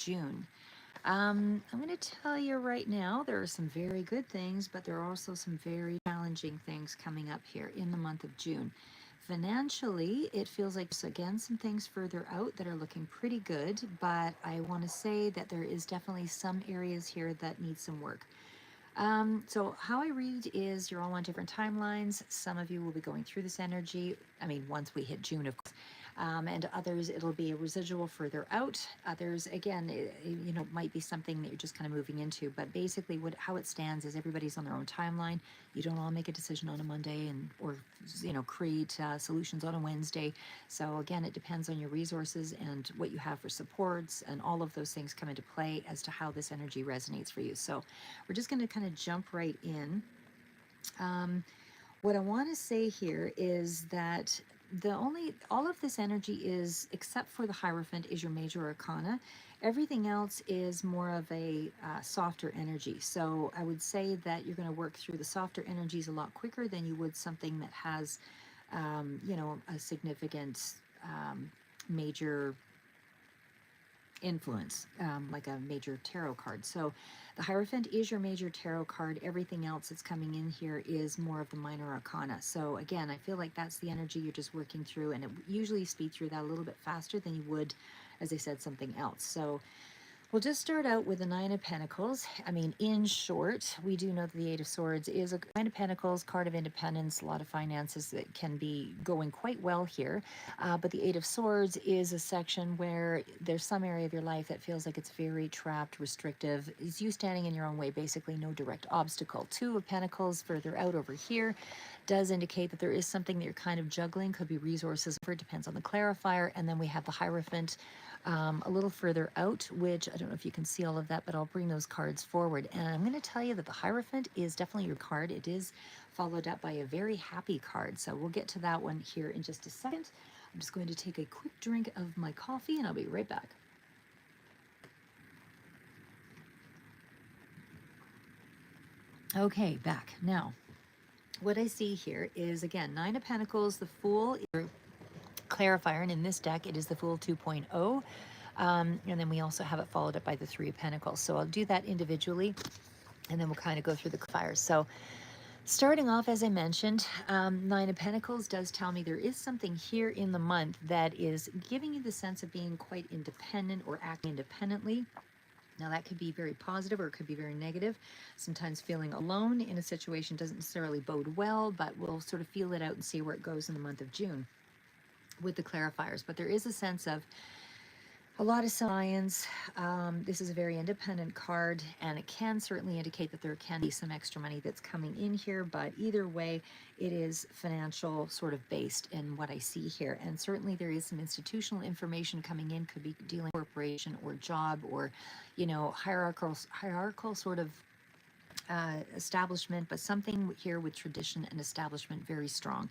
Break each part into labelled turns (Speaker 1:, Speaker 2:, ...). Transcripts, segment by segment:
Speaker 1: June. I'm going to tell you right now, there are some very good things, but there are also some very challenging things coming up here in the month of June. Financially, it feels like, again, some things further out that are looking pretty good, but I want to say that there is definitely some areas here that need some work. So how I read is you're all on different timelines. Some of you will be going through this energy. I mean, once we hit June, of course. And others, it'll be a residual further out. Others, again, might be something that you're just kind of moving into. But basically, how it stands is everybody's on their own timeline. You don't all make a decision on a Monday or create solutions on a Wednesday. So again, it depends on your resources and what you have for supports, and all of those things come into play as to how this energy resonates for you. So we're just going to kind of jump right in. What I want to say here is that all of this energy is, except for the Hierophant, is your major arcana. Everything else is more of a softer energy. So I would say that you're going to work through the softer energies a lot quicker than you would something that has, a significant major influence, like a major tarot card. So the Hierophant is your major tarot card. Everything else that's coming in here is more of the minor arcana. So again, I feel like that's the energy you're just working through, and it usually speed through that a little bit faster than you would, as I said, something else. So we'll just start out with the Nine of Pentacles. I mean, in short, we do know that the Eight of Swords is a Nine of Pentacles, card of independence, a lot of finances that can be going quite well here. But the Eight of Swords is a section where there's some area of your life that feels like it's very trapped, restrictive. It's you standing in your own way, basically no direct obstacle. Two of Pentacles further out over here does indicate that there is something that you're kind of juggling, could be resources, it depends on the clarifier. And then we have the Hierophant a little further out, which I don't know if you can see all of that, but I'll bring those cards forward. And I'm going to tell you that the Hierophant is definitely your card. It is followed up by a very happy card. So we'll get to that one here in just a second. I'm just going to take a quick drink of my coffee and I'll be right back. Okay, back. Now, what I see here is, again, Nine of Pentacles, the Fool, clarifier, and in this deck it is the Fool 2.0. And then we also have it followed up by the Three of Pentacles. So I'll do that individually, and then we'll kind of go through the fires. So starting off, as I mentioned, Nine of Pentacles does tell me there is something here in the month that is giving you the sense of being quite independent or acting independently. Now that could be very positive or it could be very negative. Sometimes feeling alone in a situation doesn't necessarily bode well, but we'll sort of feel it out and see where it goes in the month of June with the clarifiers. But there is a sense of a lot of science. This is a very independent card, and it can certainly indicate that there can be some extra money that's coming in here, but either way, it is financial sort of based in what I see here. And certainly there is some institutional information coming in, could be dealing with corporation or job or, hierarchical sort of establishment, but something here with tradition and establishment very strong.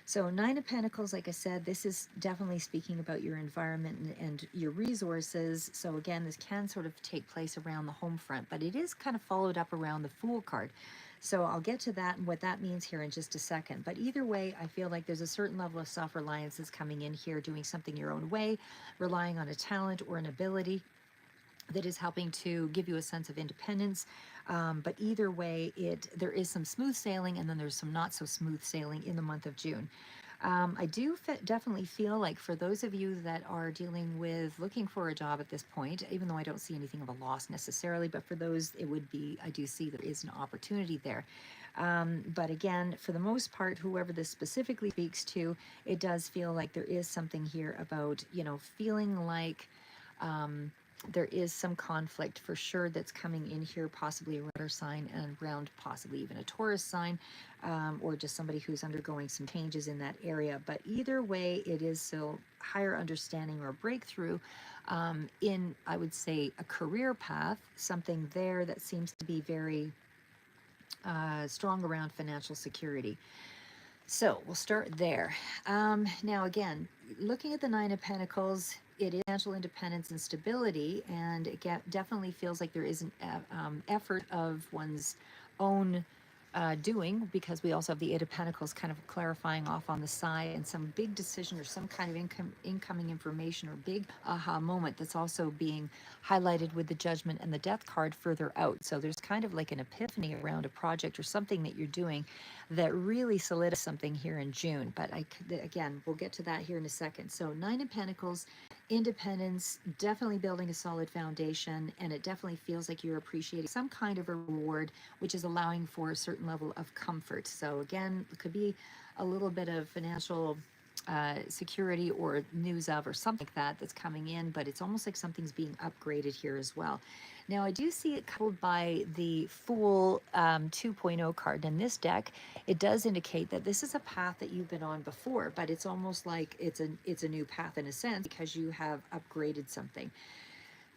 Speaker 1: So Nine of Pentacles, like I said, this is definitely speaking about your environment and your resources. So again, this can sort of take place around the home front, but it is kind of followed up around the Fool card. So I'll get to that and what that means here in just a second. But either way, I feel like there's a certain level of self-reliance that's coming in here, doing something your own way, relying on a talent or an ability that is helping to give you a sense of independence. But either way, there is some smooth sailing, and then there's some not so smooth sailing in the month of June. I do definitely feel like for those of you that are dealing with looking for a job at this point, even though I don't see anything of a loss necessarily, but for those it would be, I do see there is an opportunity there. But again, for the most part, whoever this specifically speaks to, it does feel like there is something here about, feeling like there is some conflict for sure that's coming in here, possibly a water sign and around possibly even a Taurus sign, or just somebody who's undergoing some changes in that area. But either way, it is still higher understanding or breakthrough in, I would say, a career path, something there that seems to be very strong around financial security. So we'll start there. Now, again, looking at the Nine of Pentacles, it is financial independence and stability, and it definitely feels like there is an effort of one's own doing, because we also have the Eight of Pentacles kind of clarifying off on the side, and some big decision or some kind of incoming information or big aha moment that's also being highlighted with the Judgment and the Death card further out. So there's kind of like an epiphany around a project or something that you're doing that really solidifies something here in June. But again, we'll get to that here in a second. So Nine of Pentacles, independence, definitely building a solid foundation, and it definitely feels like you're appreciating some kind of a reward, which is allowing for a certain level of comfort. So again, it could be a little bit of financial security or news of or something like that that's coming in, but it's almost like something's being upgraded here as well. Now I do see it coupled by the Fool 2.0 card in this deck. It does indicate that this is a path that you've been on before, but it's almost like it's a new path in a sense, because you have upgraded something.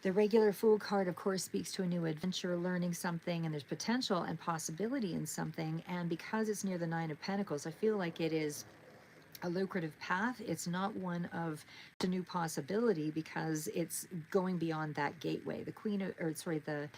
Speaker 1: The regular Fool card, of course, speaks to a new adventure, learning something, and there's potential and possibility in something. And because it's near the Nine of Pentacles, I feel like it is a lucrative path. It's not one of a new possibility, because it's going beyond that gateway. The Queen, or sorry, I'll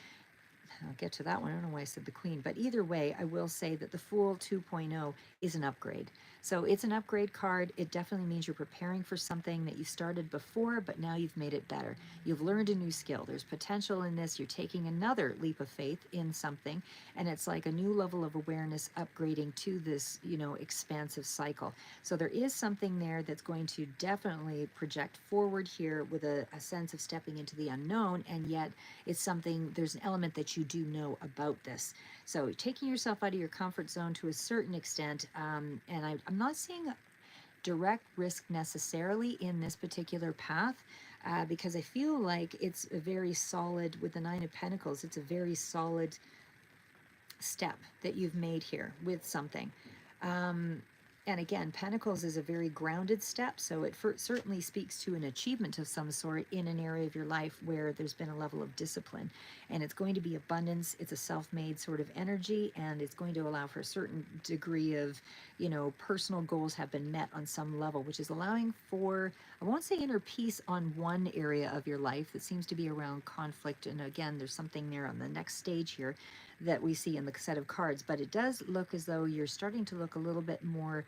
Speaker 1: get to that one. I don't know why I said the Queen, but either way, I will say that the Fool 2.0 is an upgrade. So it's an upgrade card. It definitely means you're preparing for something that you started before, but now you've made it better. You've learned a new skill. There's potential in this. You're taking another leap of faith in something, and it's like a new level of awareness upgrading to this, expansive cycle. So there is something there that's going to definitely project forward here with a sense of stepping into the unknown, and yet it's something, there's an element that you do know about this. So taking yourself out of your comfort zone to a certain extent, and I'm not seeing direct risk necessarily in this particular path, because I feel like it's a very solid, with the Nine of Pentacles, it's a very solid step that you've made here with something. And again, Pentacles is a very grounded step, so it certainly speaks to an achievement of some sort in an area of your life where there's been a level of discipline. And it's going to be abundance. It's a self-made sort of energy, and it's going to allow for a certain degree of, personal goals have been met on some level, which is allowing for, I won't say inner peace on one area of your life that seems to be around conflict. And again, there's something there on the next stage here that we see in the set of cards, but it does look as though you're starting to look a little bit more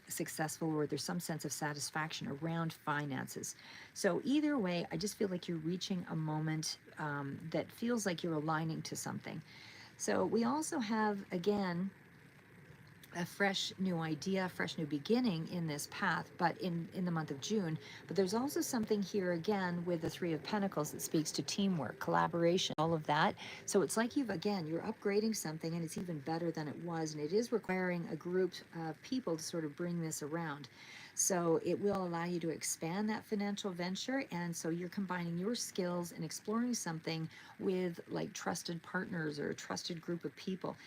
Speaker 1: successful, or there's some sense of satisfaction around finances. So either way, I just feel like you're reaching a moment that feels like you're aligning to something. So we also have, again, a fresh new idea, fresh new beginning in this path, but in the month of June. But there's also something here again with the Three of Pentacles that speaks to teamwork, collaboration, all of that. So it's like you're upgrading something, and it's even better than it was, and it is requiring a group of people to sort of bring this around. So it will allow you to expand that financial venture, and so you're combining your skills and exploring something with like trusted partners or a trusted group of people.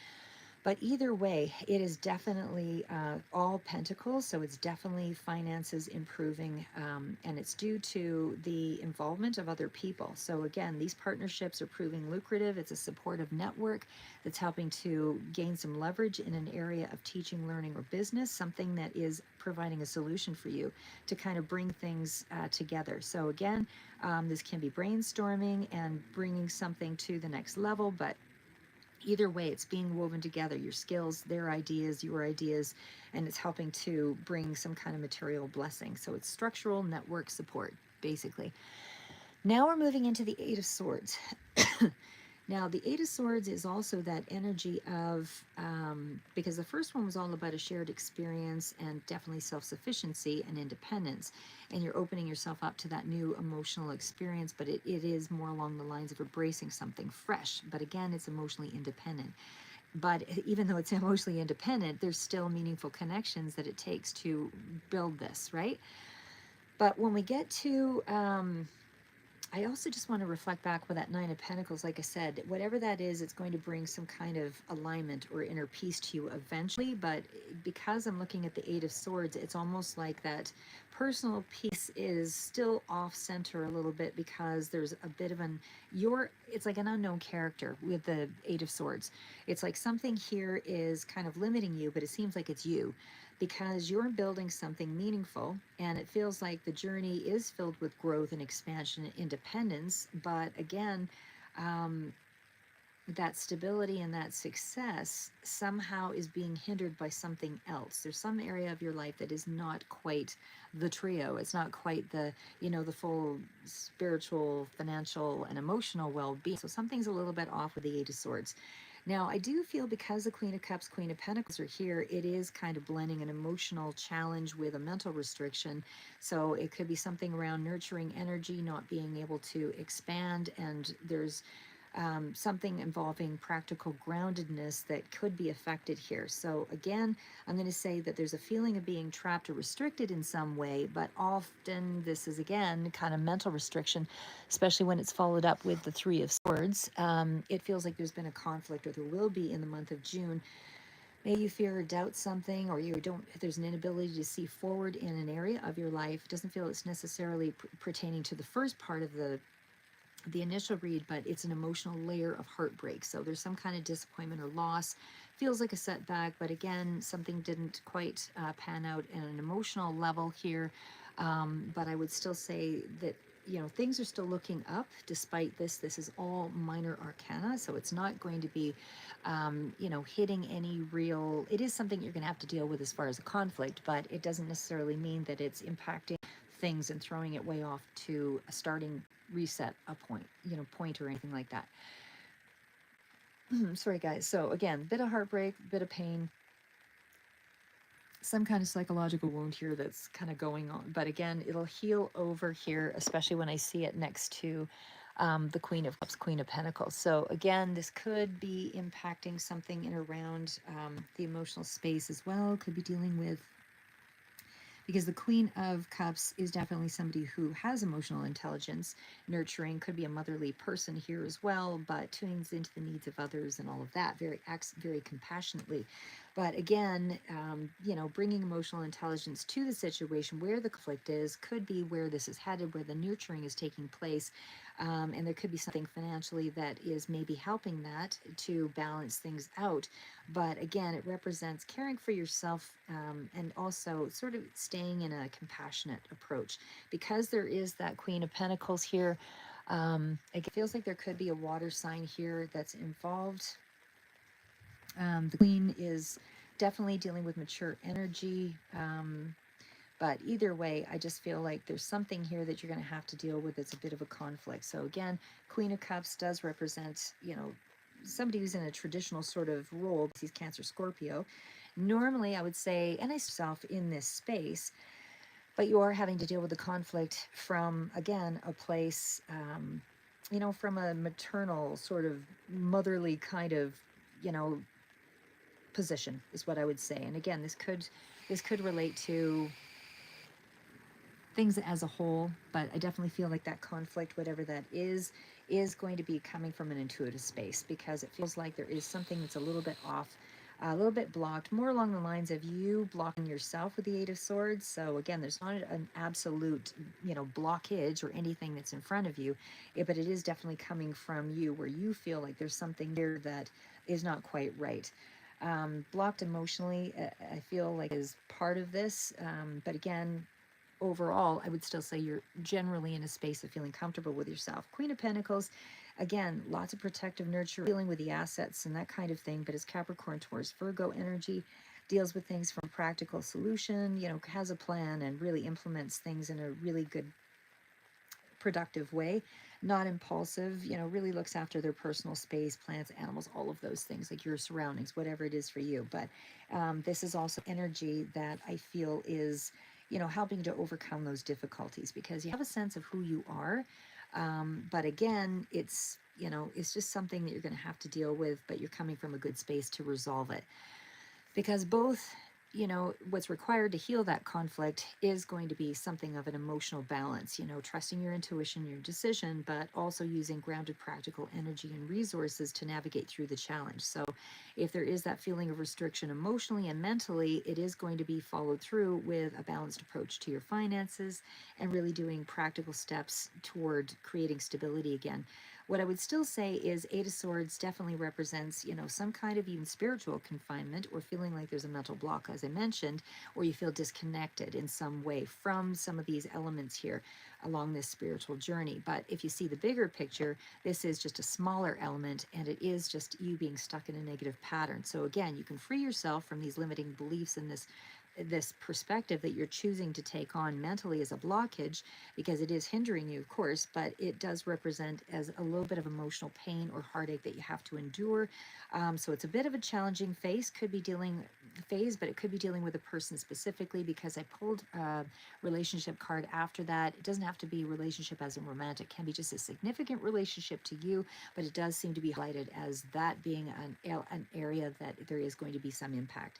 Speaker 1: But either way, it is definitely all pentacles, so it's definitely finances improving, and it's due to the involvement of other people. So again, these partnerships are proving lucrative. It's a supportive network that's helping to gain some leverage in an area of teaching, learning, or business, something that is providing a solution for you to kind of bring things together. So again, this can be brainstorming and bringing something to the next level, but either way, it's being woven together, your skills, their ideas, your ideas, and it's helping to bring some kind of material blessing. So it's structural network support, basically. Now we're moving into the Eight of Swords. Now, the Eight of Swords is also that energy of, because the first one was all about a shared experience and definitely self-sufficiency and independence, and you're opening yourself up to that new emotional experience, but it is more along the lines of embracing something fresh. But again, it's emotionally independent. But even though it's emotionally independent, there's still meaningful connections that it takes to build this, right? But when we get to... I also just want to reflect back with that Nine of Pentacles. Like I said, whatever that is, it's going to bring some kind of alignment or inner peace to you eventually. But because I'm looking at the Eight of Swords, it's almost like that personal peace is still off center a little bit, because there's a bit of it's like an unknown character with the Eight of Swords. It's like something here is kind of limiting you, but it seems like it's you, because you're building something meaningful, and it feels like the journey is filled with growth and expansion and independence. But again, that stability and that success somehow is being hindered by something else. There's some area of your life that is not quite the trio. It's not quite the, the full spiritual, financial, and emotional well-being. So something's a little bit off with the Eight of Swords. Now, I do feel because the Queen of Cups, Queen of Pentacles are here, it is kind of blending an emotional challenge with a mental restriction. So it could be something around nurturing energy, not being able to expand, and there's something involving practical groundedness that could be affected here. So again, I'm going to say that there's a feeling of being trapped or restricted in some way, but often this is again kind of mental restriction, especially when it's followed up with the Three of Swords. It feels like there's been a conflict, or there will be in the month of June. Maybe you fear or doubt something, or you don't, there's an inability to see forward in an area of your life. It doesn't feel it's necessarily pertaining to the first part of the initial read, but it's an emotional layer of heartbreak. So there's some kind of disappointment or loss. Feels like a setback, but again, something didn't quite pan out at an emotional level here. But I would still say that, things are still looking up despite this. This is all minor arcana, so it's not going to be, hitting any real, it is something you're going to have to deal with as far as a conflict, but it doesn't necessarily mean that it's impacting things and throwing it way off to a starting reset a point or anything like that. Sorry guys. So again, bit of heartbreak, bit of pain, some kind of psychological wound here that's kind of going on. But again, it'll heal over here, especially when I see it next to the Queen of Cups, Queen of Pentacles. So again, this could be impacting something in around the emotional space as well. Could be dealing with, because the Queen of Cups is definitely somebody who has emotional intelligence, nurturing, could be a motherly person here as well, but tunes into the needs of others and all of that, acts very compassionately. But again, bringing emotional intelligence to the situation where the conflict is could be where this is headed, where the nurturing is taking place. And there could be something financially that is maybe helping that to balance things out. But again, it represents caring for yourself, and also sort of staying in a compassionate approach. Because there is that Queen of Pentacles here, it feels like there could be a water sign here that's involved. The Queen is definitely dealing with mature energy. But either way, I just feel like there's something here that you're going to have to deal with. It's a bit of a conflict. So again, Queen of Cups does represent, somebody who's in a traditional sort of role. He's Cancer, Scorpio. Normally, I would say, and I myself in this space, but you are having to deal with the conflict from, again, a place, from a maternal sort of motherly kind of, position is what I would say. And again, this could relate to things as a whole, but I definitely feel like that conflict, whatever that is going to be coming from an intuitive space, because it feels like there is something that's a little bit off, a little bit blocked, more along the lines of you blocking yourself with the Eight of Swords. So again, there's not an absolute, blockage or anything that's in front of you, but it is definitely coming from you, where you feel like there's something there that is not quite right. Blocked emotionally, I feel like is part of this, but again, overall, I would still say you're generally in a space of feeling comfortable with yourself. Queen of Pentacles, again, lots of protective nurture, dealing with the assets and that kind of thing, but it's Capricorn, Taurus, Virgo energy, deals with things from practical solution, has a plan and really implements things in a really good, productive way, not impulsive, really looks after their personal space, plants, animals, all of those things, like your surroundings, whatever it is for you. But this is also energy that I feel is, helping to overcome those difficulties, because you have a sense of who you are. But again, it's just something that you're going to have to deal with, but you're coming from a good space to resolve it. Because both, what's required to heal that conflict is going to be something of an emotional balance, trusting your intuition, your decision, but also using grounded practical energy and resources to navigate through the challenge. So if there is that feeling of restriction emotionally and mentally, it is going to be followed through with a balanced approach to your finances and really doing practical steps toward creating stability again. What I would still say is Eight of Swords definitely represents, some kind of even spiritual confinement or feeling like there's a mental block, as as I mentioned, or you feel disconnected in some way from some of these elements here along this spiritual journey. But if you see the bigger picture, this is just a smaller element, and it is just you being stuck in a negative pattern. So again, you can free yourself from these limiting beliefs and this perspective that you're choosing to take on mentally as a blockage, because it is hindering you, of course, but it does represent as a little bit of emotional pain or heartache that you have to endure. So it's a bit of a challenging phase, but it could be dealing with a person specifically, because I pulled a relationship card after that. It doesn't have to be relationship as in romantic, it can be just a significant relationship to you, but it does seem to be highlighted as that being an area that there is going to be some impact.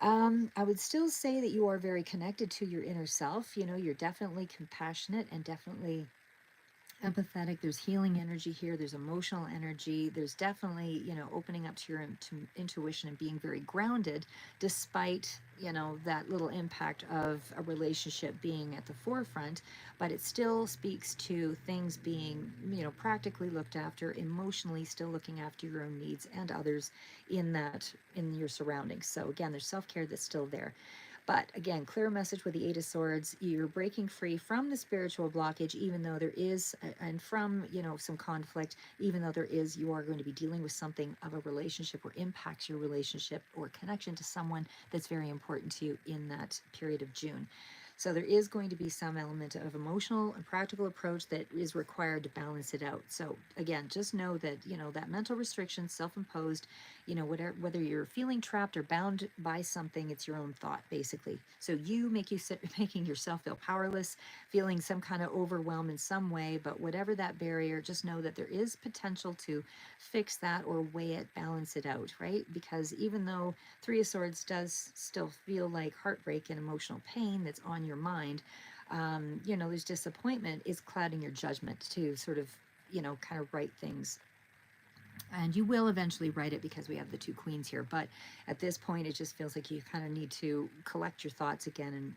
Speaker 1: I would still say that you are very connected to your inner self. You know, you're definitely compassionate and definitely empathetic. There's healing energy here. There's emotional energy. There's definitely, opening up to your intuition and being very grounded, despite, that little impact of a relationship being at the forefront. But it still speaks to things being, practically looked after, emotionally still looking after your own needs and others in your surroundings. So again, there's self-care that's still there. But again, clear message with the Eight of Swords. You're breaking free from the spiritual blockage, even though there is, and from, some conflict, even though you are going to be dealing with something of a relationship or impacts your relationship or connection to someone that's very important to you in that period of June. So there is going to be some element of emotional and practical approach that is required to balance it out. So again, just know that, that mental restriction, self-imposed, whether you're feeling trapped or bound by something, it's your own thought, basically. So you making yourself feel powerless, feeling some kind of overwhelm in some way, but whatever that barrier, just know that there is potential to fix that or weigh it, balance it out, right? Because even though Three of Swords does still feel like heartbreak and emotional pain that's on your mind, there's disappointment is clouding your judgment to sort of, kind of right things. And you will eventually write it, because we have the two queens here. But at this point, it just feels like you kind of need to collect your thoughts again and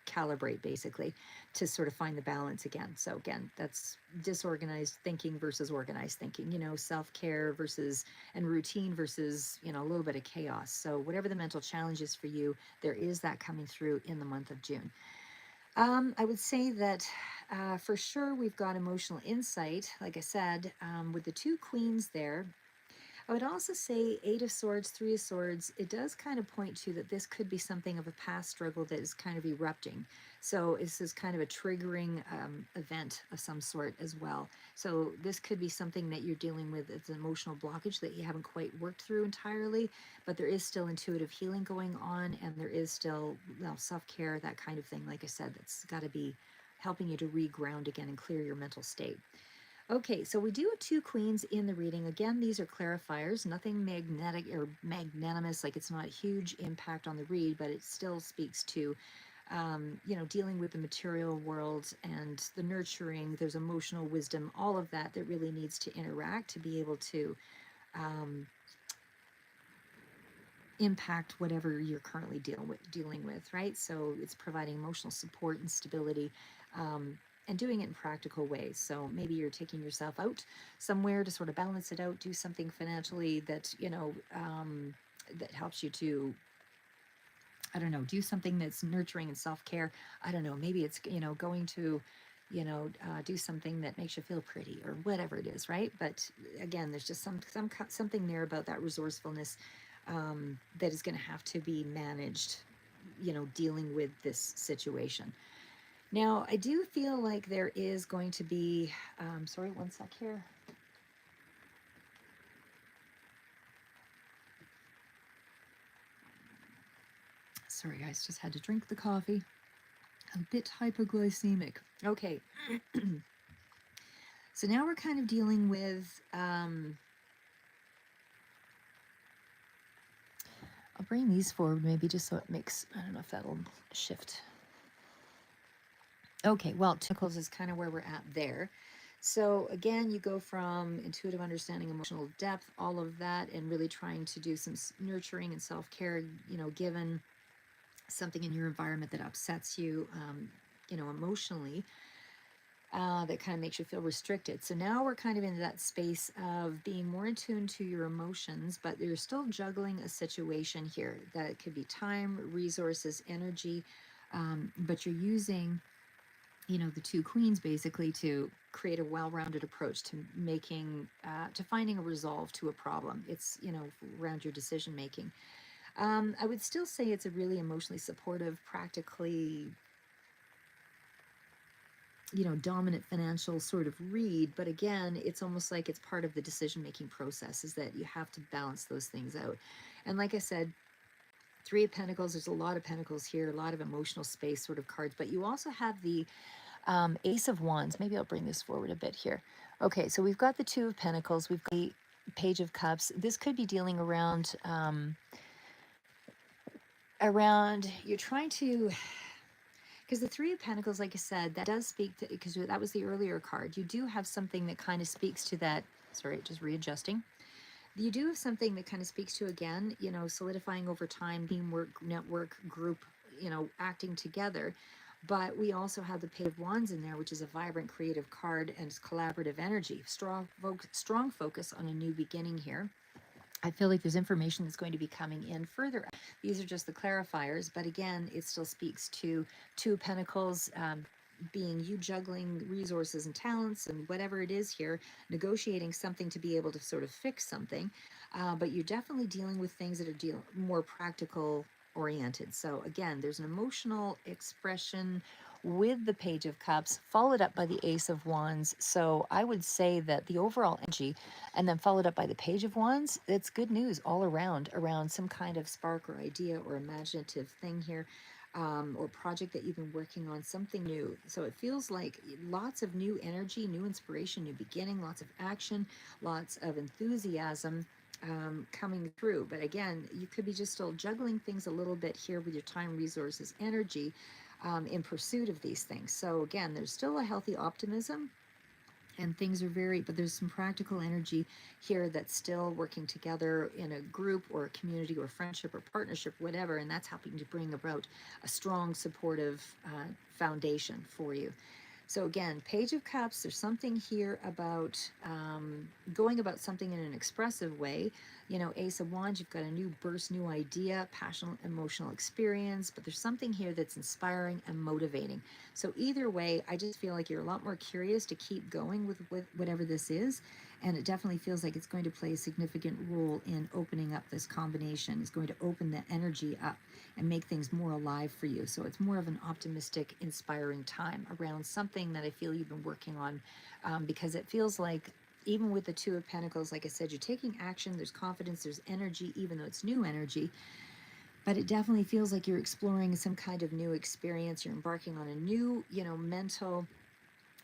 Speaker 1: recalibrate, basically, to sort of find the balance again. So again, that's disorganized thinking versus organized thinking, self-care versus and routine versus, a little bit of chaos. So whatever the mental challenge is for you, there is that coming through in the month of June. I would say that for sure we've got emotional insight, like I said, with the two queens there. I would also say Eight of Swords, Three of Swords, it does kind of point to that this could be something of a past struggle that is kind of erupting. So this is kind of a triggering event of some sort as well. So this could be something that you're dealing with as an emotional blockage that you haven't quite worked through entirely, but there is still intuitive healing going on, and there is still self-care, that kind of thing, like I said, that's got to be helping you to reground again and clear your mental state. Okay, so we do have two queens in the reading. Again, these are clarifiers, nothing magnetic or magnanimous, like it's not a huge impact on the read, but it still speaks to, dealing with the material world and the nurturing. There's emotional wisdom, all of that really needs to interact to be able to impact whatever you're currently dealing with, right? So it's providing emotional support and stability. And doing it in practical ways. So maybe you're taking yourself out somewhere to sort of balance it out, do something financially that, that helps you to, I don't know, do something that's nurturing and self-care. I don't know, maybe it's, going to, do something that makes you feel pretty or whatever it is, right? But again, there's just something there about that resourcefulness that is going to have to be managed, dealing with this situation. Now, I do feel like there is going to be, sorry, one sec here. Sorry, guys, just had to drink the coffee. A bit hypoglycemic. Okay. So now we're kind of dealing with, I'll bring these forward maybe just so it makes, I don't know if that'll shift. Okay, well, Tickles is kind of where we're at there. So again, you go from intuitive understanding, emotional depth, all of that, and really trying to do some nurturing and self-care, given something in your environment that upsets you, emotionally. that kind of makes you feel restricted. So now we're kind of into that space of being more in tune to your emotions, but you're still juggling a situation here. That could be time, resources, energy, but you're using, you know, the two queens basically to create a well-rounded approach to making, to finding a resolve to a problem. It's, you know, around your decision making. I would still say it's a really emotionally supportive, practically, you know, dominant financial sort of read, but again, it's almost like it's part of the decision making process, is that you have to balance those things out. And like I said, Three of Pentacles, there's a lot of Pentacles here, a lot of emotional space sort of cards, but you also have the Ace of Wands. Maybe I'll bring this forward a bit here. Okay, so we've got the Two of Pentacles, we've got the Page of Cups. This could be dealing around you're trying to, because the Three of Pentacles, like I said, that does speak to, because that was the earlier card. You do have something that kind of speaks to that. Sorry, just readjusting. You do have something that kind of speaks to, again, you know, solidifying over time, teamwork, network, group, you know, acting together. But we also have the Page of Wands in there, which is a vibrant, creative card and collaborative energy. Strong focus on a new beginning here. I feel like there's information that's going to be coming in further. These are just the clarifiers, but again, it still speaks to Two of Pentacles, being you juggling resources and talents and whatever it is here, negotiating something to be able to sort of fix something. But you're definitely dealing with things that are more practical oriented. So again, there's an emotional expression with the Page of Cups, followed up by the Ace of Wands. So I would say that the overall energy, and then followed up by the Page of Wands, it's good news all around some kind of spark or idea or imaginative thing here, or project that you've been working on, something new. So it feels like lots of new energy, new inspiration, new beginning, lots of action, lots of enthusiasm coming through. But again, you could be just still juggling things a little bit here with your time, resources, energy, in pursuit of these things. So again, there's still a healthy optimism, and things are very, but there's some practical energy here that's still working together in a group or a community or friendship or partnership, whatever, and that's helping to bring about a strong, supportive foundation for you. So again, Page of Cups, there's something here about going about something in an expressive way. You know, Ace of Wands, you've got a new burst, new idea, passionate, emotional experience, but there's something here that's inspiring and motivating. So either way, I just feel like you're a lot more curious to keep going with whatever this is. And it definitely feels like it's going to play a significant role in opening up this combination. It's going to open the energy up and make things more alive for you. So it's more of an optimistic, inspiring time around something that I feel you've been working on, because it feels like even with the Two of Pentacles, like I said, you're taking action, there's confidence, there's energy, even though it's new energy. But it definitely feels like you're exploring some kind of new experience. You're embarking on a new, you know, mental,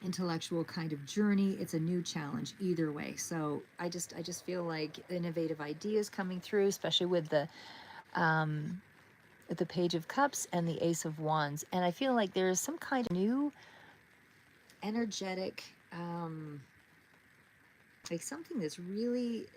Speaker 1: intellectual kind of journey. It's a new challenge either way. So I just feel like innovative ideas coming through, especially with the Page of Cups and the Ace of Wands. And I feel like there is some kind of new energetic, like something that's really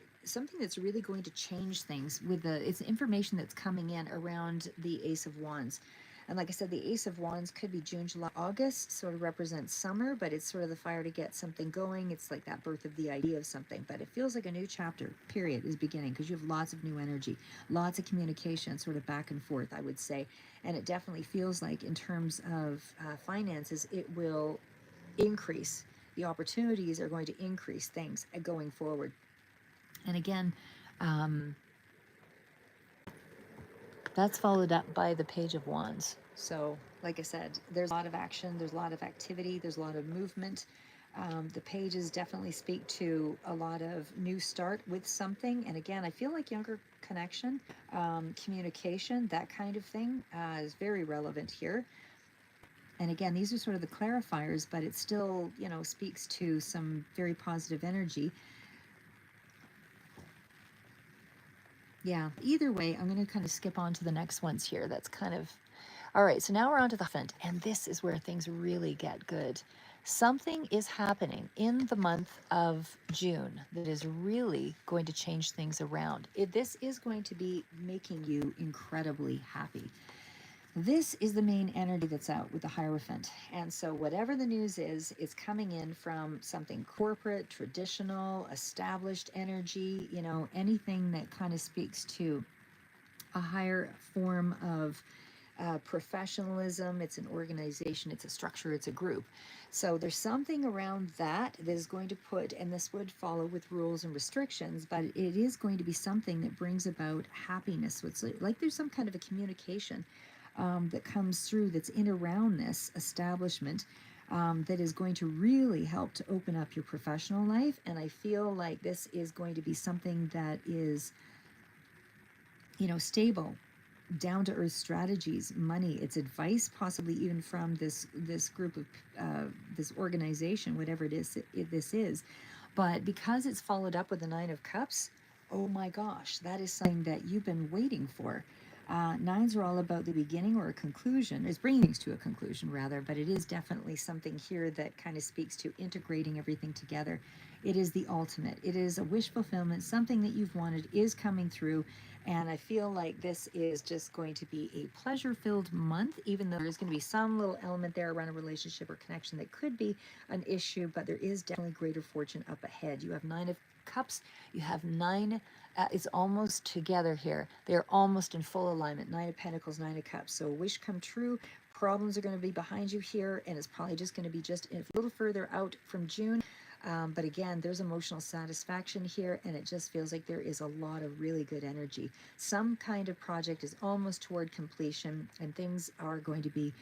Speaker 1: going to change things with it's information that's coming in around the Ace of Wands. And like I said, the Ace of Wands could be June, July, August, sort of represents summer, but it's sort of the fire to get something going. It's like that birth of the idea of something, but it feels like a new chapter, period, is beginning, because you have lots of new energy, lots of communication, sort of back and forth, I would say. And it definitely feels like in terms of finances, it will increase. The opportunities are going to increase things going forward. And again, that's followed up by the Page of Wands. So, like I said, there's a lot of action, there's a lot of activity, there's a lot of movement. The pages definitely speak to a lot of new start with something. And again, I feel like younger connection, communication, that kind of thing is very relevant here. And again, these are sort of the clarifiers, but it still, you know, speaks to some very positive energy. Yeah, either way, I'm going to kind of skip on to the next ones here. That's kind of, all right, so now we're on to the Hierophant, and this is where things really get good. Something is happening in the month of June that is really going to change things around. This is going to be making you incredibly happy. This is the main energy that's out with the Hierophant. And so, whatever the news is, it's coming in from something corporate, traditional, established energy, anything that kind of speaks to a higher form of professionalism. It's an organization, it's a structure, it's a group. So there's something around that that is going to put, and this would follow with rules and restrictions, but it is going to be something that brings about happiness. So it's like there's some kind of a communication that comes through that's in around this establishment. That is going to really help to open up your professional life. And I feel like this is going to be something that is, stable, down to earth strategies, money. It's advice, possibly even from this group of this organization, whatever this is. But because it's followed up with the Nine of Cups, oh my gosh, that is something that you've been waiting for. Nines are all about the beginning or a conclusion. It's bringing things to a conclusion, rather, but it is definitely something here that kind of speaks to integrating everything together. It is the ultimate. It is a wish fulfillment. Something that you've wanted is coming through. And I feel like this is just going to be a pleasure-filled month, even though there's going to be some little element there around a relationship or connection that could be an issue, but there is definitely greater fortune up ahead. You have Nine of Cups. You have nine. It's almost together here. They're almost in full alignment. Nine of Pentacles, Nine of Cups. So wish come true. Problems are going to be behind you here, and it's probably just going to be just a little further out from June. But again, there's emotional satisfaction here, and it just feels like there is a lot of really good energy. Some kind of project is almost toward completion, and things are going to be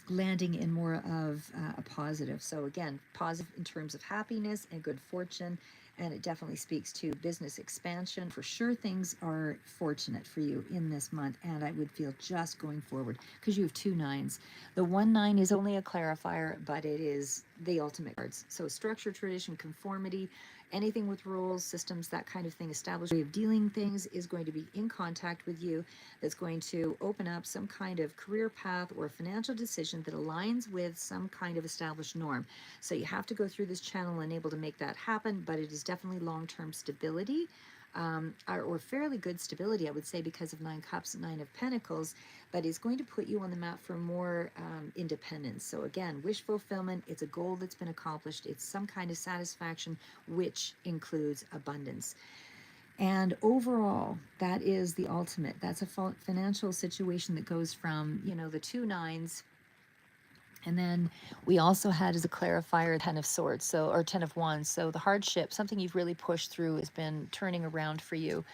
Speaker 1: landing in more of a positive. So again, positive in terms of happiness and good fortune, and it definitely speaks to business expansion. For sure, things are fortunate for you in this month, and I would feel just going forward because you have two nines. The 1-9 is only a clarifier, but it is the ultimate cards. So structure, tradition, conformity, anything with rules, systems, that kind of thing, established way of dealing things is going to be in contact with you. That's going to open up some kind of career path or financial decision that aligns with some kind of established norm. So you have to go through this channel and able to make that happen, but it is definitely long-term stability. Or fairly good stability, I would say, because of Nine Cups and Nine of Pentacles, but it's going to put you on the map for more independence. So again, wish fulfillment, it's a goal that's been accomplished. It's some kind of satisfaction, which includes abundance. And overall, that is the ultimate. That's a financial situation that goes from, the two nines. And then we also had as a clarifier 10 of swords, or 10 of wands. So the hardship, something you've really pushed through, has been turning around for you,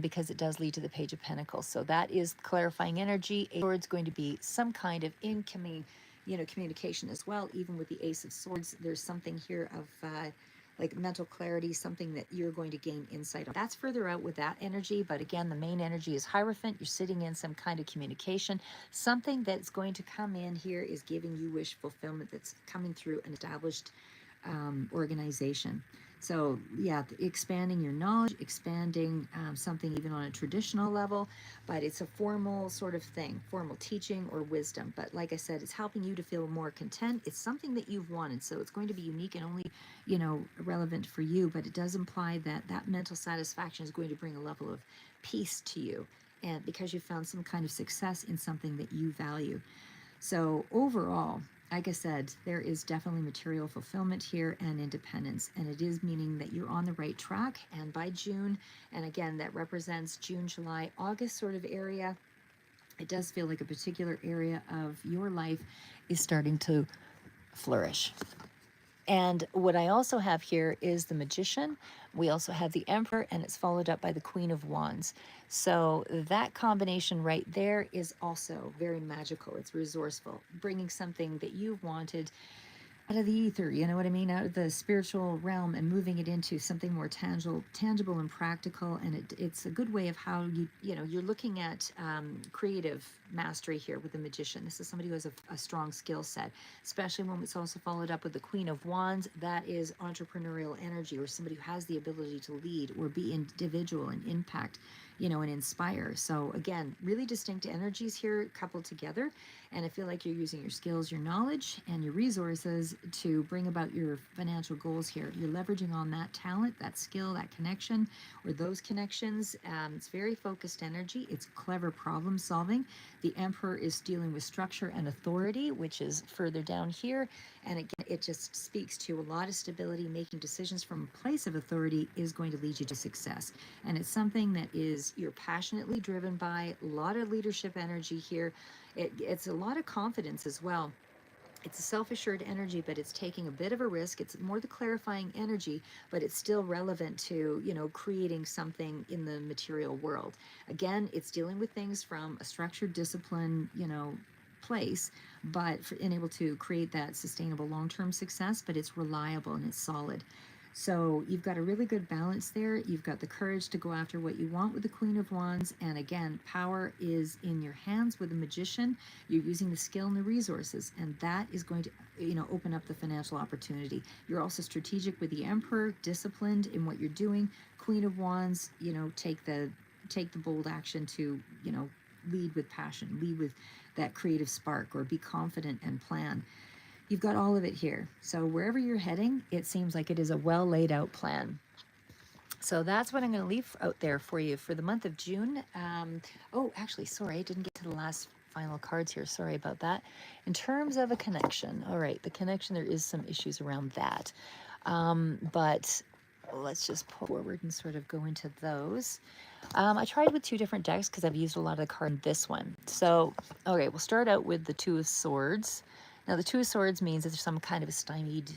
Speaker 1: because it does lead to the Page of Pentacles. So that is clarifying energy. A sword's going to be some kind of incoming, communication as well. Even with the Ace of Swords, there's something here of like mental clarity, something that you're going to gain insight on. That's further out with that energy, but again, the main energy is Hierophant. You're sitting in some kind of communication. Something that's going to come in here is giving you wish fulfillment that's coming through an established organization. So yeah, expanding your knowledge, expanding something even on a traditional level, but it's a formal sort of thing, formal teaching or wisdom. But like I said, it's helping you to feel more content. It's something that you've wanted, so it's going to be unique and only, relevant for you, but it does imply that that mental satisfaction is going to bring a level of peace to you, and because you found some kind of success in something that you value. So overall, like I said, there is definitely material fulfillment here and independence, and it is meaning that you're on the right track. And by June, and again, that represents June, July, August sort of area, it does feel like a particular area of your life is starting to flourish. And what I also have here is the Magician. We also have the Emperor, and it's followed up by the Queen of Wands. So that combination right there is also very magical. It's resourceful, bringing something that you've wanted out of the ether, you know what I mean, out of the spiritual realm, and moving it into something more tangible and practical. And it's a good way of how you're looking at creative mastery here with the Magician. This is somebody who has a strong skill set, especially when it's also followed up with the Queen of Wands. That is entrepreneurial energy, or somebody who has the ability to lead or be individual and impact, and inspire. So again, really distinct energies here coupled together. And I feel like you're using your skills, your knowledge, and your resources to bring about your financial goals here. You're leveraging on that talent, that skill, that connection, or those connections. It's very focused energy. It's clever problem solving. The Emperor is dealing with structure and authority, which is further down here. And again, it just speaks to a lot of stability. Making decisions from a place of authority is going to lead you to success. And it's something that is you're passionately driven by. A lot of leadership energy here. It's a lot of confidence as well. It's a self-assured energy, but it's taking a bit of a risk. It's more the clarifying energy, but it's still relevant to, creating something in the material world. Again, it's dealing with things from a structured discipline, place, but and able to create that sustainable long-term success, but it's reliable and it's solid. So you've got a really good balance there. You've got the courage to go after what you want with the Queen of Wands. And again, power is in your hands with the Magician. You're using the skill and the resources, and that is going to, open up the financial opportunity. You're also strategic with the Emperor, disciplined in what you're doing. Queen of Wands, take the bold action to, lead with passion, lead with that creative spark, or be confident and plan. You've got all of it here. So wherever you're heading, it seems like it is a well laid out plan. So that's what I'm going to leave out there for you for the month of June. Oh, actually, sorry, I didn't get to the last final cards here. Sorry about that. In terms of a connection, all right, the connection, there is some issues around that. But let's just pull forward and sort of go into those. I tried with two different decks because I've used a lot of the cards in this one. So, okay, we'll start out with the Two of Swords. Now, the Two of Swords means that there's some kind of a stymied,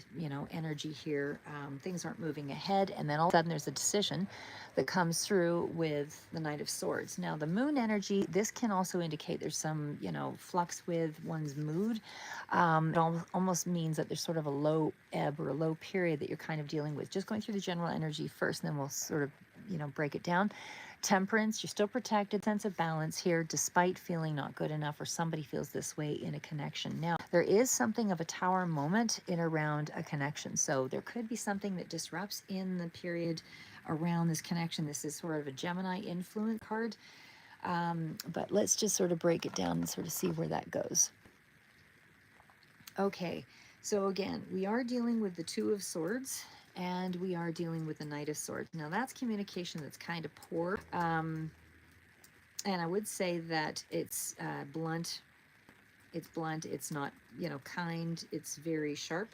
Speaker 1: energy here. Things aren't moving ahead, and then all of a sudden there's a decision that comes through with the Knight of Swords. Now, the Moon energy, this can also indicate there's some, flux with one's mood. It almost means that there's sort of a low ebb or a low period that you're kind of dealing with. Just going through the general energy first, and then we'll sort of, break it down. Temperance, you're still protected, sense of balance here, despite feeling not good enough, or somebody feels this way in a connection. Now, there is something of a tower moment in around a connection. So there could be something that disrupts in the period around this connection. This is sort of a Gemini influence card. But let's just sort of break it down and sort of see where that goes. Okay, so again, we are dealing with the Two of Swords, and we are dealing with the Knight of Swords. Now, that's communication that's kind of poor. And I would say that it's blunt. It's blunt. It's not, kind. It's very sharp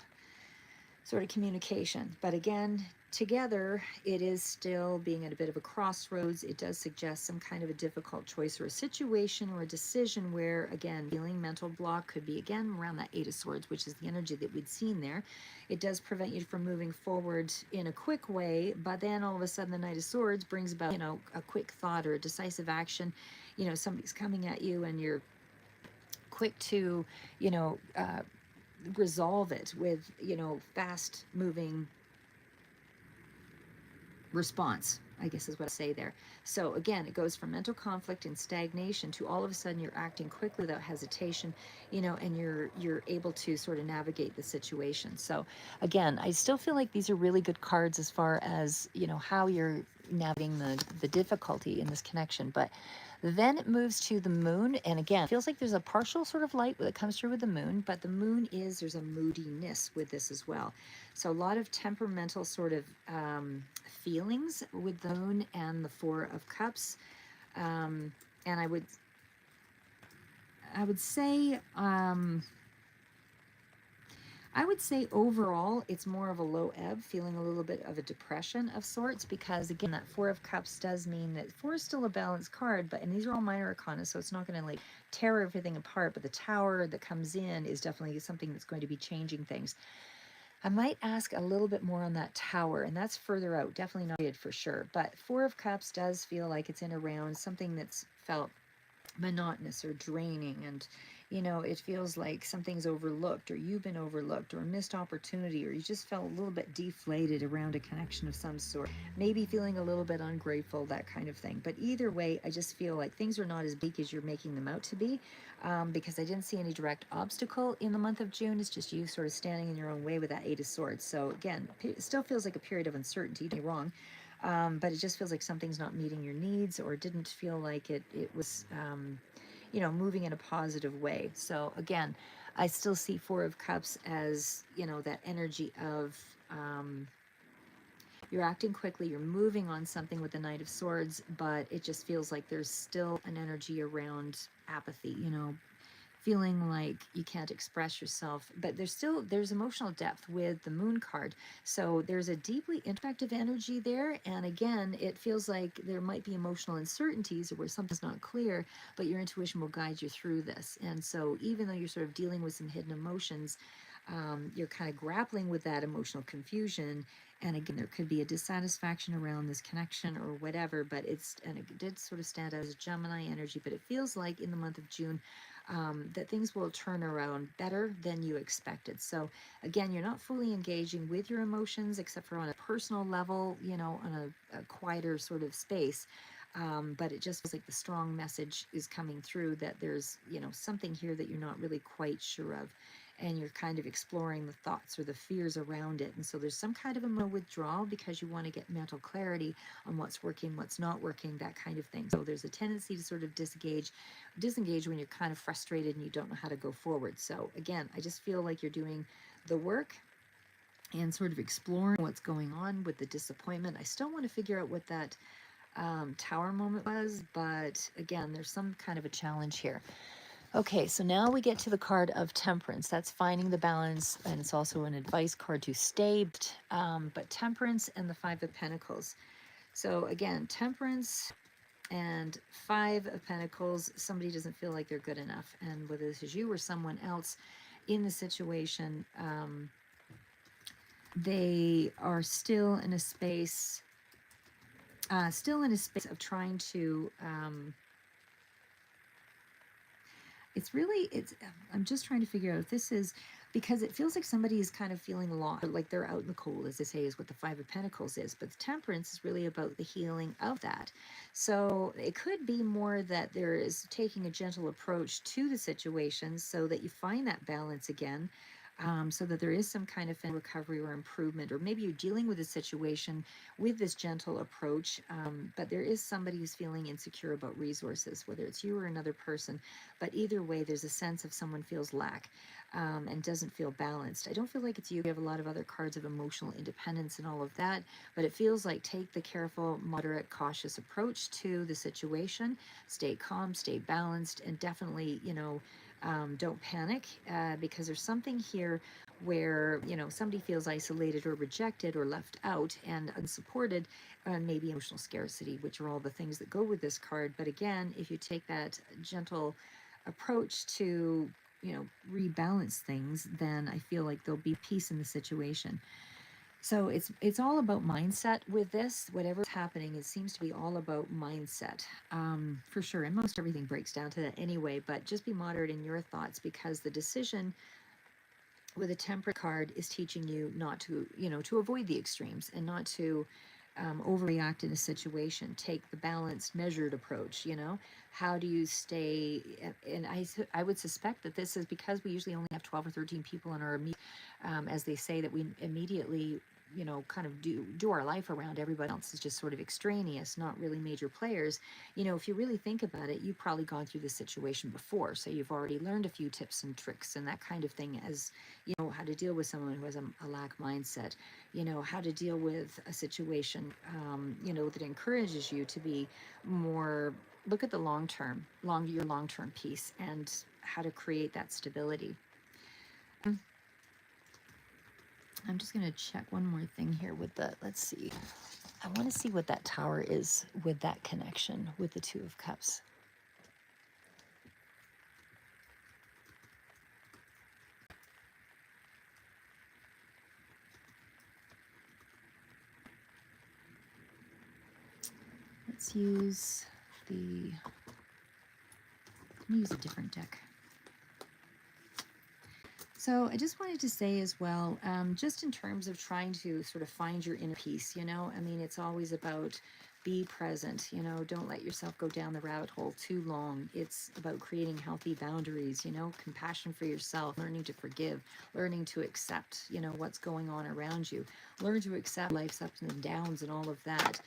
Speaker 1: sort of communication. But again, together, it is still being at a bit of a crossroads. It does suggest some kind of a difficult choice or a situation or a decision where, again, feeling mental block could be, again, around that Eight of Swords, which is the energy that we'd seen there. It does prevent you from moving forward in a quick way, but then all of a sudden the Knight of Swords brings about, a quick thought or a decisive action. Somebody's coming at you and you're quick to, resolve it with, fast moving response, I guess is what I say there. So again, it goes from mental conflict and stagnation to all of a sudden you're acting quickly without hesitation, and you're able to sort of navigate the situation. So again, I still feel like these are really good cards as far as, how you're navigating the difficulty in this connection. But then it moves to the Moon, and again, it feels like there's a partial sort of light that comes through with the Moon, but the Moon there's a moodiness with this as well. So a lot of temperamental sort of feelings with the Moon and the Four of Cups. And I would say, overall, it's more of a low ebb, feeling a little bit of a depression of sorts, because again, that Four of Cups does mean that Four is still a balanced card, and these are all minor arcana, so it's not going to like tear everything apart, but the Tower that comes in is definitely something that's going to be changing things. I might ask a little bit more on that Tower, and that's further out, definitely not it for sure, but Four of Cups does feel like it's in around something that's felt monotonous or draining, and it feels like something's overlooked, or you've been overlooked, or a missed opportunity, or you just felt a little bit deflated around a connection of some sort, maybe feeling a little bit ungrateful, that kind of thing. But either way, I just feel like things are not as big as you're making them out to be, because I didn't see any direct obstacle in the month of June. It's just you sort of standing in your own way with that Eight of Swords. So again, it still feels like a period of uncertainty, don't get me wrong. but it just feels like something's not meeting your needs, or didn't feel like it was, moving in a positive way. So again, I still see Four of Cups as, that energy of, you're acting quickly, you're moving on something with the Knight of Swords, but it just feels like there's still an energy around apathy, feeling like you can't express yourself. But there's emotional depth with the Moon card. So there's a deeply introspective energy there. And again, it feels like there might be emotional uncertainties or where something's not clear, but your intuition will guide you through this. And so even though you're sort of dealing with some hidden emotions, you're kind of grappling with that emotional confusion. And again, there could be a dissatisfaction around this connection or whatever, but and it did sort of stand out as a Gemini energy, but it feels like in the month of June, that things will turn around better than you expected. So again, you're not fully engaging with your emotions, except for on a personal level, on a quieter sort of space. But it just feels like the strong message is coming through that there's, something here that you're not really quite sure of. And you're kind of exploring the thoughts or the fears around it. And so there's some kind of a withdrawal because you want to get mental clarity on what's working, what's not working, that kind of thing. So there's a tendency to sort of disengage when you're kind of frustrated and you don't know how to go forward. So again, I just feel like you're doing the work and sort of exploring what's going on with the disappointment. I still want to figure out what that tower moment was, but again, there's some kind of a challenge here. Okay, so now we get to the card of Temperance. That's finding the balance, and it's also an advice card to stay. But Temperance and the Five of Pentacles. So again, Temperance and Five of Pentacles, somebody doesn't feel like they're good enough. And whether this is you or someone else in the situation, they are still in a space of trying to, I'm just trying to figure out if this is because it feels like somebody is kind of feeling lost, like they're out in the cold, as they say, is what the Five of Pentacles is. But the Temperance is really about the healing of that. So it could be more that there is taking a gentle approach to the situation so that you find that balance again. So that there is some kind of recovery or improvement, or maybe you're dealing with a situation with this gentle approach, but there is somebody who's feeling insecure about resources, whether it's you or another person. But either way, there's a sense of someone feels lack and doesn't feel balanced. I don't feel like it's you. You have a lot of other cards of emotional independence and all of that, but it feels like take the careful, moderate, cautious approach to the situation. Stay calm, stay balanced, and definitely, don't panic because there's something here where, somebody feels isolated or rejected or left out and unsupported, and maybe emotional scarcity, which are all the things that go with this card. But again, if you take that gentle approach to, rebalance things, then I feel like there'll be peace in the situation. So it's all about mindset with this. Whatever's happening, it seems to be all about mindset, for sure. And most everything breaks down to that anyway. But just be moderate in your thoughts, because the decision with a Temperance card is teaching you not to, to avoid the extremes and not to overreact in a situation. Take the balanced, measured approach. How do you stay? And I would suspect that this is because we usually only have 12 or 13 people in our as they say, that we immediately, kind of do our life around. Everybody else is just sort of extraneous, not really major players. If you really think about it, you've probably gone through this situation before, so you've already learned a few tips and tricks and that kind of thing, as how to deal with someone who has a lack mindset, how to deal with a situation, that encourages you to be more, look at the your long-term piece, and how to create that stability. I'm just going to check one more thing here with let's see. I want to see what that tower is with that connection with the Two of Cups. Let's use let me use a different deck. So I just wanted to say as well, just in terms of trying to sort of find your inner peace, I mean, it's always about be present, don't let yourself go down the rabbit hole too long. It's about creating healthy boundaries, compassion for yourself, learning to forgive, learning to accept, what's going on around you, learn to accept life's ups and downs and all of that.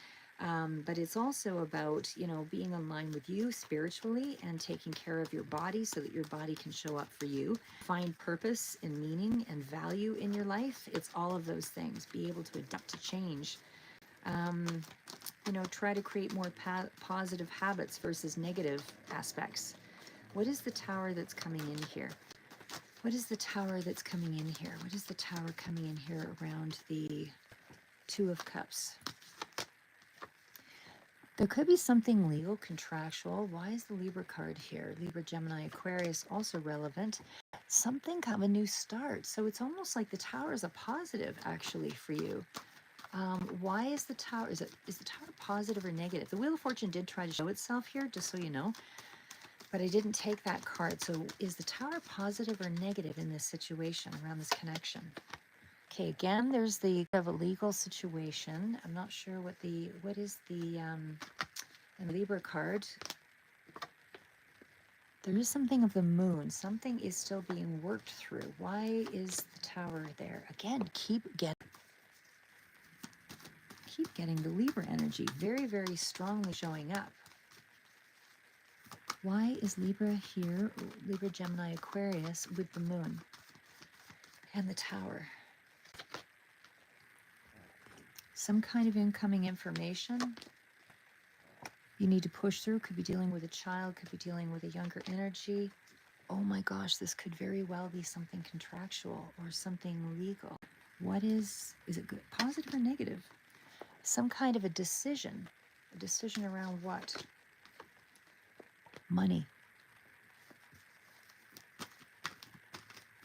Speaker 1: But it's also about, being in line with you spiritually and taking care of your body so that your body can show up for you. Find purpose and meaning and value in your life. It's all of those things. Be able to adapt to change. Try to create more positive habits versus negative aspects. What is the tower that's coming in here? What is the tower that's coming in here? What is the tower coming in here around the Two of Cups? There could be something legal, contractual. Why is the Libra card here? Libra, Gemini, Aquarius, also relevant. Something kind of a new start. So it's almost like the tower is a positive actually for you. Why is the tower, is the tower positive or negative? The Wheel of Fortune did try to show itself here, just so you know, but I didn't take that card. So is the tower positive or negative in this situation, around this connection? Okay, again, there's the of a legal situation. I'm not sure what is the Libra card. There is something of the moon. Something is still being worked through. Why is the tower there? Again, keep getting the Libra energy very, very strongly showing up. Why is Libra here? Libra, Gemini, Aquarius with the moon and the tower. Some kind of incoming information you need to push through. Could be dealing with a child, could be dealing with a younger energy. Oh my gosh, this could very well be something contractual or something legal. What is it good, positive or negative? Some kind of a decision around what? Money.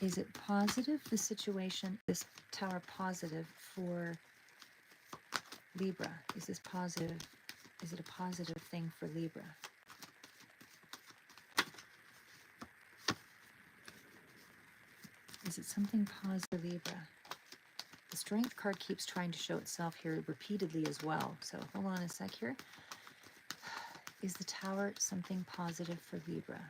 Speaker 1: Is it positive, the situation, this tower positive for Libra? Is this positive? Is it a positive thing for Libra? Is it something positive for Libra? The Strength card keeps trying to show itself here repeatedly as well. So hold on a sec here. Is the tower something positive for Libra?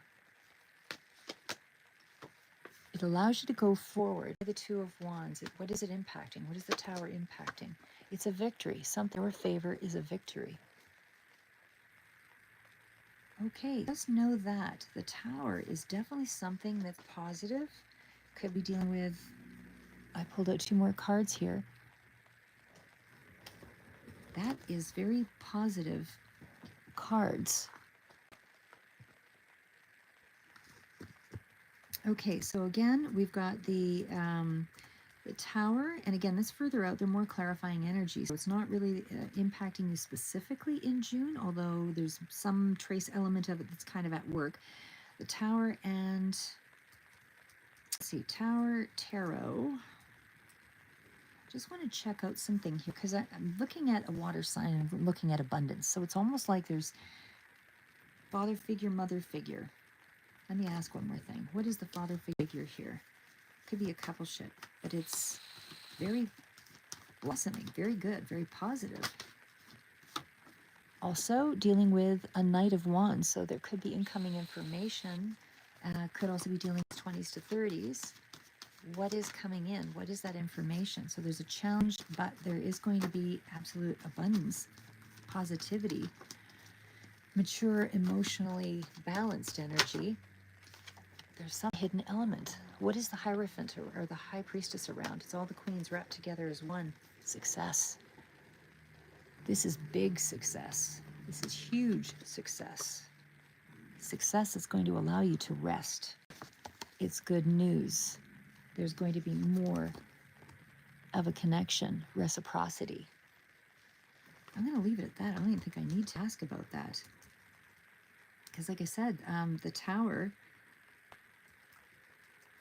Speaker 1: It allows you to go forward. The Two of Wands. What is it impacting? What is the tower impacting? It's a victory. Something in your favor is a victory. Okay, just know that the tower is definitely something that's positive. Could be dealing with, I pulled out two more cards here. That is very positive cards. Okay, so again, we've got the tower, and again, this further out, they're more clarifying energy, so it's not really impacting you specifically in June, although there's some trace element of it that's kind of at work. The tower and, let's see, Tower, Tarot. Just want to check out something here, because I'm looking at a water sign and I'm looking at abundance, so it's almost like there's father figure, mother figure. Let me ask one more thing. What is the father figure here? Could be a coupleship, but it's very blossoming, very good, very positive. Also dealing with a Knight of Wands, so there could be incoming information. Could also be dealing with 20s to 30s. What is coming in? What is that information? So there's a challenge, but there is going to be absolute abundance, positivity, mature, emotionally balanced energy. There's some hidden element. What is the Hierophant or the High Priestess around? It's all the queens wrapped together as one. Success. This is big success. This is huge success. Success is going to allow you to rest. It's good news. There's going to be more of a connection, reciprocity. I'm going to leave it at that. I don't even think I need to ask about that. Because like I said, the tower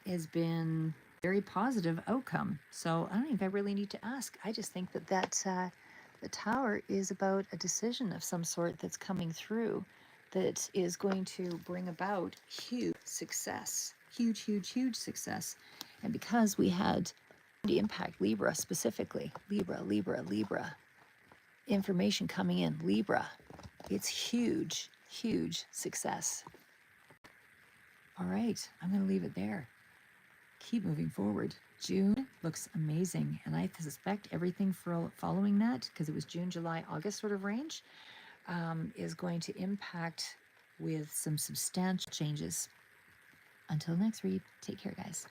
Speaker 1: has been very positive outcome. So I don't think I really need to ask. I just think that the tower is about a decision of some sort that's coming through that is going to bring about huge success. Huge, huge, huge success. And because we had the impact Libra specifically, Libra, information coming in, Libra, it's huge, huge success. All right, I'm going to leave it there. Keep moving forward. June looks amazing, and I suspect everything following that, because it was June, July, August sort of range, is going to impact with some substantial changes. Until next read, take care, guys.